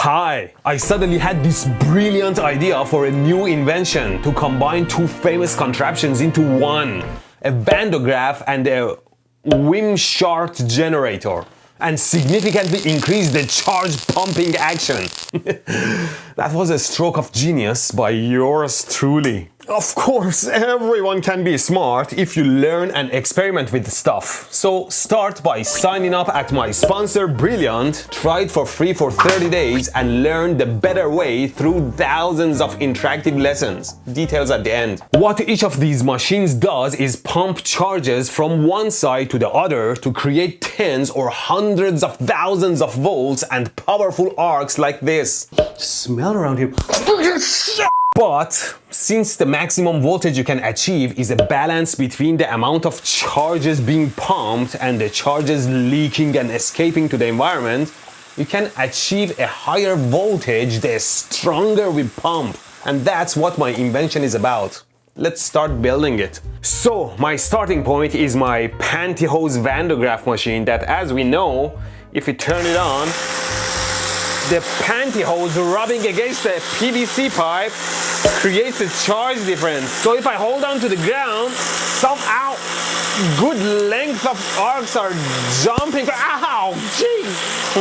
Hi! I suddenly had this brilliant idea for a new invention to combine two famous contraptions into one. A bandograph and a Wim shart generator, and significantly increase the charge pumping action. That was a stroke of genius by yours truly. Of course, everyone can be smart if you learn and experiment with stuff. So start by signing up at my sponsor Brilliant, try it for free for 30 days and learn the better way through thousands of interactive lessons. Details at the end. What each of these machines does is pump charges from one side to the other to create tens or hundreds of thousands of volts and powerful arcs like this. Smell around here. But since the maximum voltage you can achieve is a balance between the amount of charges being pumped and the charges leaking and escaping to the environment, you can achieve a higher voltage the stronger we pump. And that's what my invention is about. Let's start building it. So my starting point is my pantyhose vandograph machine that, as we know, if we turn it on, the pantyhose rubbing against the PVC pipe creates a charge difference. So if I hold on to the ground, somehow good length of arcs are jumping. Ow! Jeez!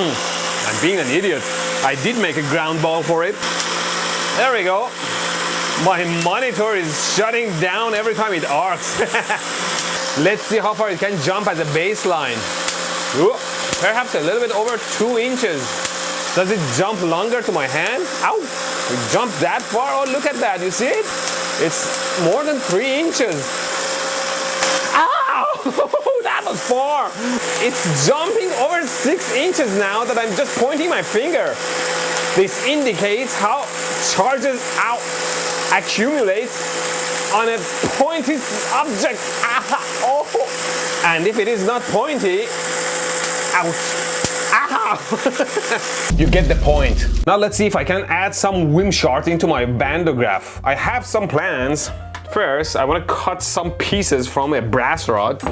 I'm being an idiot. I did make a ground ball for it. There we go. My monitor is shutting down every time it arcs. Let's see how far it can jump as a baseline. Ooh, perhaps a little bit over 2 inches. Does it jump longer to my hand? Ow! It jumped that far? Oh, look at that. You see it? It's more than 3 inches. Ow! That was far. It's jumping over 6 inches now that I'm just pointing my finger. This indicates how charges accumulate on a pointy object. Oh! And if it is not pointy, ouch! You get the point. Now let's see if I can add some Wim shart into my bandograph. I have some plans. First, I want to cut some pieces from a brass rod.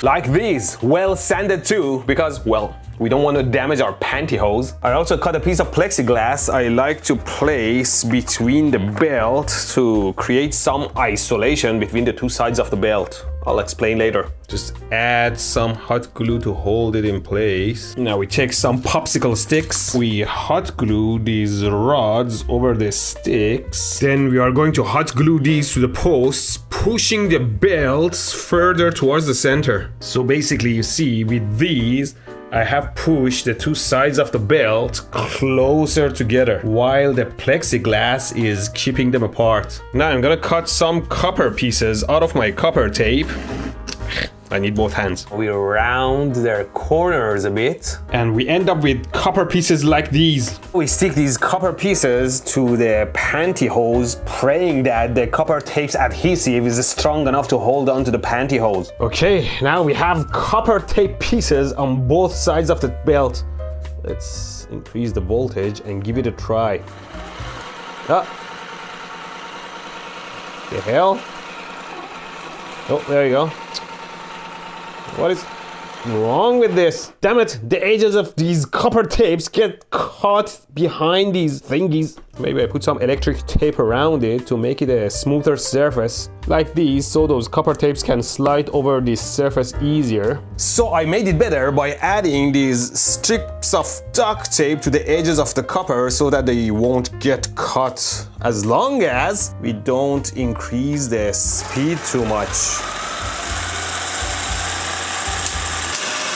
Like these, well sanded too, because, well, we don't want to damage our pantyhose. I also cut a piece of plexiglass I like to place between the belt to create some isolation between the two sides of the belt. I'll explain later. Just add some hot glue to hold it in place. Now we take some popsicle sticks. We hot glue these rods over the sticks. Then we are going to hot glue these to the posts, pushing the belts further towards the center. So basically, you see, with these, I have pushed the two sides of the belt closer together while the plexiglass is keeping them apart. Now I'm gonna cut some copper pieces out of my copper tape. I need both hands. We round their corners a bit. And we end up with copper pieces like these. We stick these copper pieces to the pantyhose, praying that the copper tape's adhesive is strong enough to hold on to the pantyhose. Okay, now we have copper tape pieces on both sides of the belt. Let's increase the voltage and give it a try. Ah. The hell? Oh, there you go. What is wrong with this? Damn it, the edges of these copper tapes get caught behind these thingies. Maybe I put some electric tape around it to make it a smoother surface like these, so those copper tapes can slide over this surface easier. So I made it better by adding these strips of duct tape to the edges of the copper so that they won't get cut, as long as we don't increase the speed too much.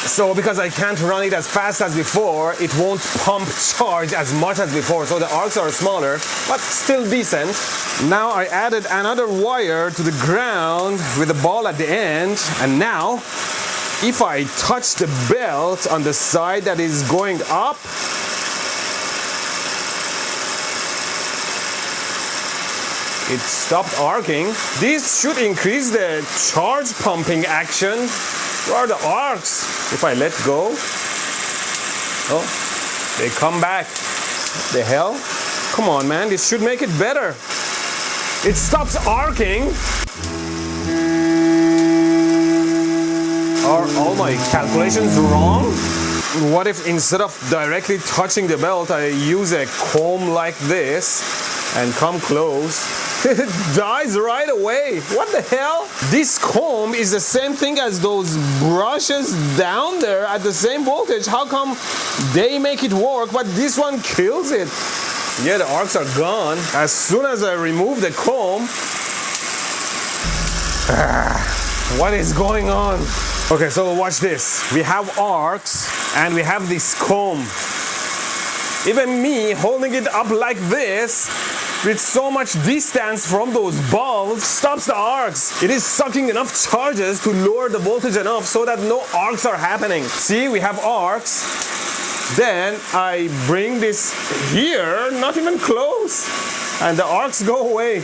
So because I can't run it as fast as before, it won't pump charge as much as before, so the arcs are smaller, but still decent. Now I added another wire to the ground with a ball at the end, and now if I touch the belt on the side that is going up, it stopped arcing. This should increase the charge pumping action. Where are the arcs? If I let go, oh, they come back. The hell? Come on, man, this should make it better. It stops arcing. Are all my calculations wrong? What if instead of directly touching the belt, I use a comb like this and come close? It dies right away. What the hell? This comb is the same thing as those brushes down there at the same voltage. How come they make it work, but this one kills it? Yeah, the arcs are gone. As soon as I remove the comb, what is going on? Okay, so watch this. We have arcs and we have this comb. Even me holding it up like this with so much distance from those balls stops the arcs. It is sucking enough charges to lower the voltage enough so that no arcs are happening. See, we have arcs. Then I bring this here, not even close, and the arcs go away.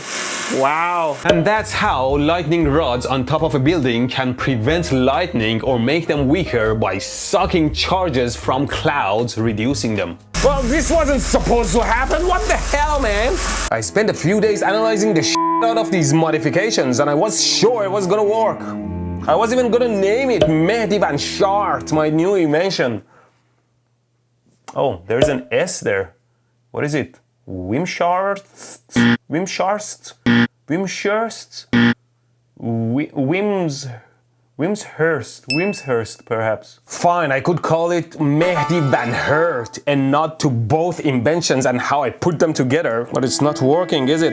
Wow. And that's how lightning rods on top of a building can prevent lightning or make them weaker by sucking charges from clouds, reducing them. Well, this wasn't supposed to happen. What the hell, man? I spent a few days analyzing the shit out of these modifications and I was sure it was gonna work. I was even gonna name it Mehdi Van Shart, my new invention. Oh, there's an S there. What is it? Wimshurst? Wimshurst? Wimshurst? Wimshurst, perhaps. Fine, I could call it Mehdi Van Hurt and nod to both inventions and how I put them together, but it's not working, is it?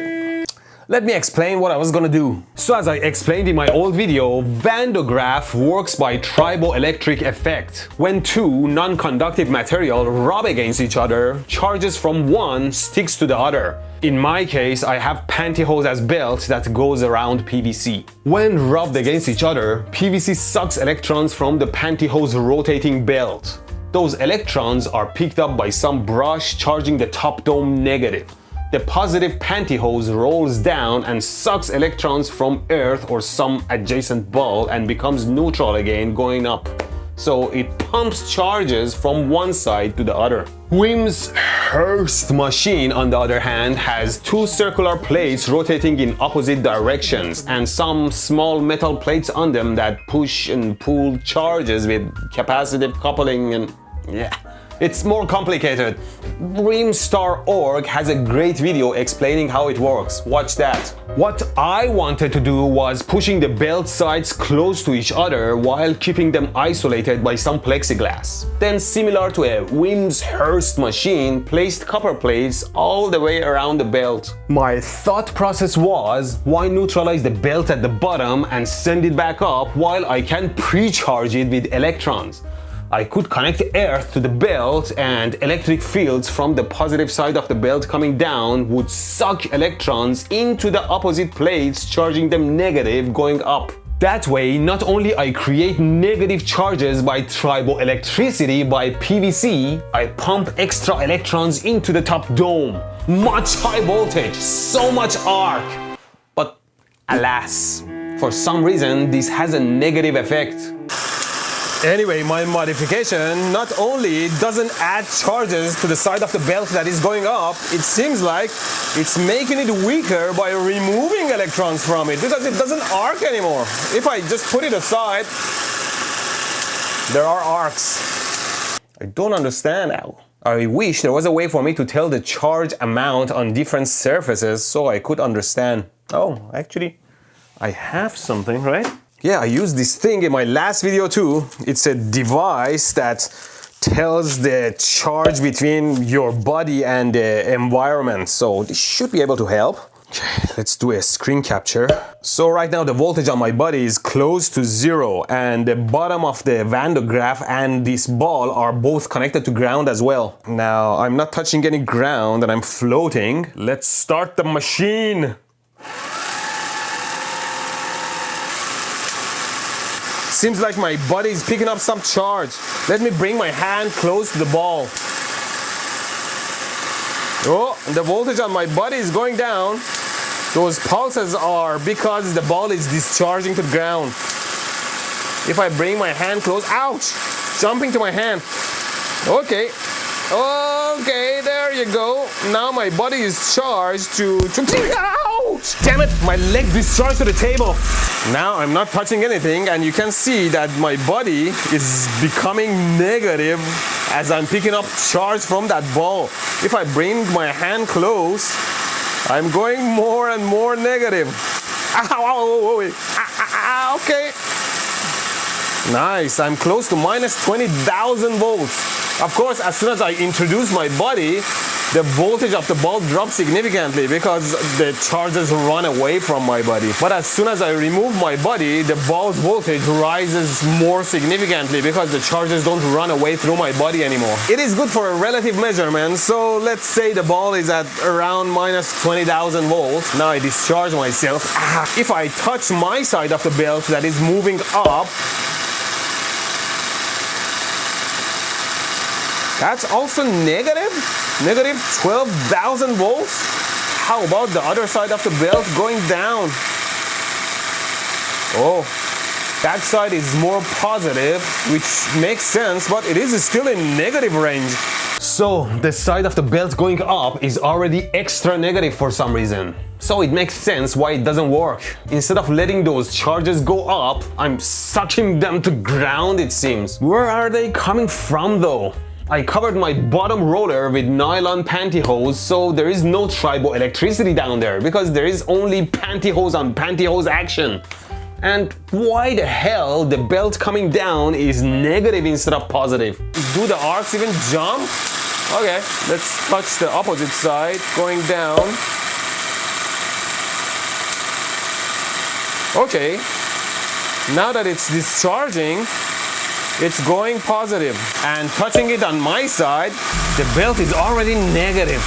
Let me explain what I was gonna do. So as I explained in my old video, Van de Graaff works by triboelectric effect. When two non-conductive materials rub against each other, charges from one sticks to the other. In my case, I have pantyhose as belt that goes around PVC. When rubbed against each other, PVC sucks electrons from the pantyhose rotating belt. Those electrons are picked up by some brush charging the top dome negative. The positive pantyhose rolls down and sucks electrons from Earth or some adjacent ball and becomes neutral again, going up. So it pumps charges from one side to the other. Wimshurst machine, on the other hand, has two circular plates rotating in opposite directions and some small metal plates on them that push and pull charges with capacitive coupling and yeah. It's more complicated. Brimstar.org has a great video explaining how it works. Watch that. What I wanted to do was pushing the belt sides close to each other while keeping them isolated by some plexiglass. Then, similar to a Wimshurst machine, placed copper plates all the way around the belt. My thought process was, why neutralize the belt at the bottom and send it back up while I can pre-charge it with electrons? I could connect Earth to the belt and electric fields from the positive side of the belt coming down would suck electrons into the opposite plates, charging them negative going up. That way, not only I create negative charges by triboelectricity by PVC, I pump extra electrons into the top dome. Much high voltage, so much arc. But alas, for some reason this has a negative effect. Anyway, my modification not only doesn't add charges to the side of the belt that is going up, it seems like it's making it weaker by removing electrons from it because it doesn't arc anymore. If I just put it aside, there are arcs. I don't understand how. I wish there was a way for me to tell the charge amount on different surfaces so I could understand. Oh, actually, I have something, right? Yeah, I used this thing in my last video too. It's a device that tells the charge between your body and the environment. So this should be able to help. Okay, let's do a screen capture. So right now the voltage on my body is close to 0 and the bottom of the Van de Graaff and this ball are both connected to ground as well. Now I'm not touching any ground and I'm floating. Let's start the machine. Seems like my body is picking up some charge. Let me bring my hand close to the ball. Oh, the voltage on my body is going down. Those pulses are because the ball is discharging to the ground. If I bring my hand close, ouch! Jumping to my hand. Okay. Okay, there you go. Now my body is charged to ow! Ouch! Damn it! My leg discharged to the table. Now I'm not touching anything, and you can see that my body is becoming negative as I'm picking up charge from that ball. If I bring my hand close, I'm going more and more negative. Okay. Nice, I'm close to minus 20,000 volts. Of course, as soon as I introduce my body, the voltage of the ball drops significantly because the charges run away from my body. But as soon as I remove my body, the ball's voltage rises more significantly because the charges don't run away through my body anymore. It is good for a relative measurement, so let's say the ball is at around minus 20,000 volts. Now I discharge myself. If I touch my side of the belt that is moving up, that's also negative 12,000 volts. How about the other side of the belt going down? Oh, that side is more positive, which makes sense, but it is still in negative range. So the side of the belt going up is already extra negative for some reason. So it makes sense why it doesn't work. Instead of letting those charges go up, I'm sucking them to ground, it seems. Where are they coming from though? I covered my bottom rotor with nylon pantyhose, so there is no triboelectricity down there because there is only pantyhose on pantyhose action. And why the hell the belt coming down is negative instead of positive? Do the arcs even jump? Okay, let's touch the opposite side going down. Okay, now that it's discharging, it's going positive, and touching it on my side, the belt is already negative.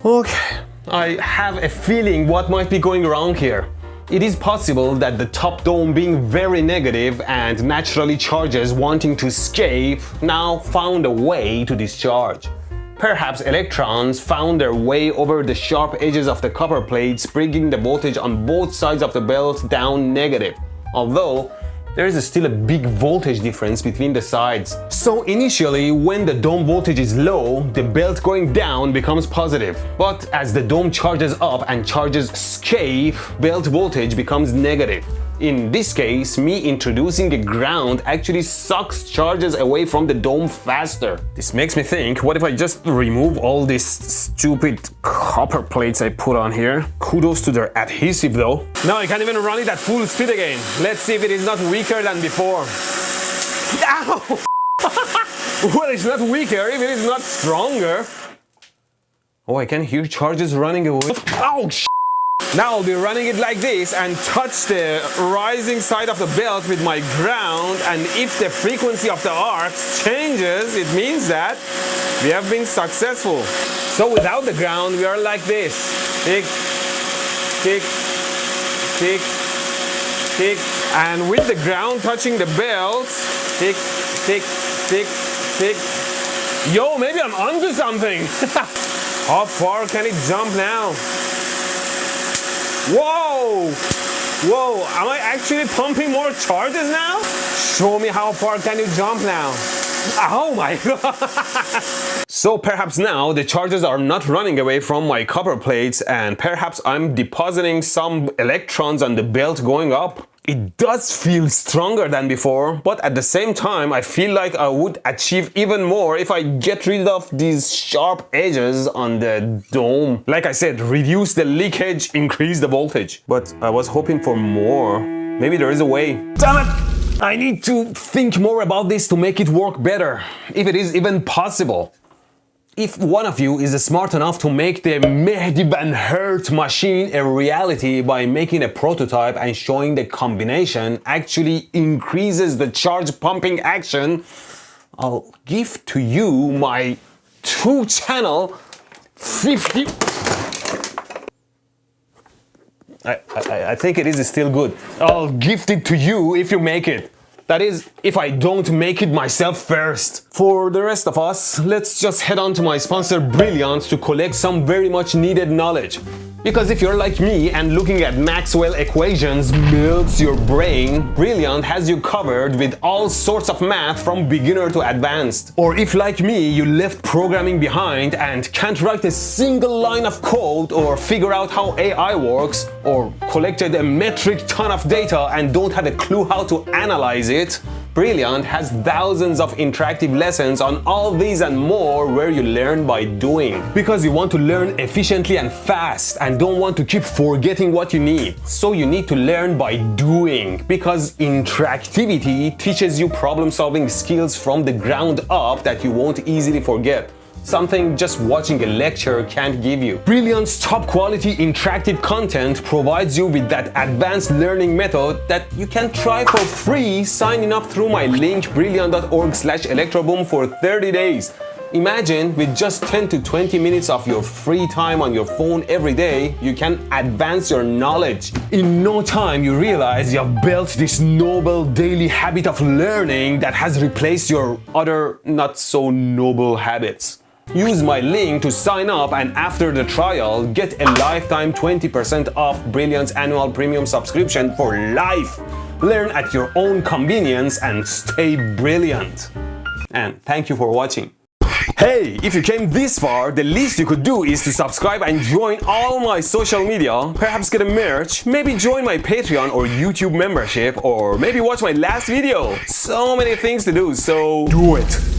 Okay, I have a feeling what might be going wrong here. It is possible that the top dome being very negative and naturally charges wanting to escape now found a way to discharge. Perhaps electrons found their way over the sharp edges of the copper plates, bringing the voltage on both sides of the belt down negative. Although, there is still a big voltage difference between the sides. So initially, when the dome voltage is low, the belt going down becomes positive. But as the dome charges up and charges escape, belt voltage becomes negative. In this case, me introducing a ground actually sucks charges away from the dome faster. This makes me think, what if I just remove all these stupid copper plates I put on here? Kudos to their adhesive though. Now I can't even run it at full speed again. Let's see if it is not weaker than before. Ow! Well, it's not weaker if it is not stronger. Oh, I can hear charges running away. Oh, now I'll be running it like this and touch the rising side of the belt with my ground, and if the frequency of the arcs changes, it means that we have been successful. So without the ground, we are like this. Tick, tick, tick, tick. And with the ground touching the belt, tick, tick, tick, tick. Yo, maybe I'm onto something. How far can it jump now? Whoa! Whoa, am I actually pumping more charges now? Show me how far can you jump now. Oh my god! So perhaps now the charges are not running away from my copper plates, and perhaps I'm depositing some electrons on the belt going up. It does feel stronger than before, but at the same time I feel like I would achieve even more if I get rid of these sharp edges on the dome. Like I said, reduce the leakage, increase the voltage. But I was hoping for more. Maybe there is a way. Damn it! I need to think more about this to make it work better, if it is even possible. If one of you is smart enough to make the Mehdi Ben Hurt machine a reality by making a prototype and showing the combination actually increases the charge pumping action, I'll give to you my 2-channel 50... I think it is still good. I'll gift it to you if you make it. That is, if I don't make it myself first. For the rest of us, let's just head on to my sponsor Brilliant to collect some very much needed knowledge. Because if you're like me and looking at Maxwell equations melts your brain, Brilliant has you covered with all sorts of math from beginner to advanced. Or if like me, you left programming behind and can't write a single line of code or figure out how AI works, or collected a metric ton of data and don't have a clue how to analyze it, Brilliant has thousands of interactive lessons on all these and more where you learn by doing. Because you want to learn efficiently and fast and don't want to keep forgetting what you need. So you need to learn by doing. Because interactivity teaches you problem-solving skills from the ground up that you won't easily forget. Something just watching a lecture can't give you. Brilliant's top quality interactive content provides you with that advanced learning method that you can try for free signing up through my link brilliant.org/electroboom for 30 days. Imagine with just 10 to 20 minutes of your free time on your phone every day, you can advance your knowledge. In no time, you realize you have built this noble daily habit of learning that has replaced your other not so noble habits. Use my link to sign up, and after the trial, get a lifetime 20% off Brilliant's annual premium subscription for life. Learn at your own convenience and stay brilliant. And thank you for watching. Hey, if you came this far, the least you could do is to subscribe and join all my social media, perhaps get a merch, maybe join my Patreon or YouTube membership, or maybe watch my last video. So many things to do, so do it.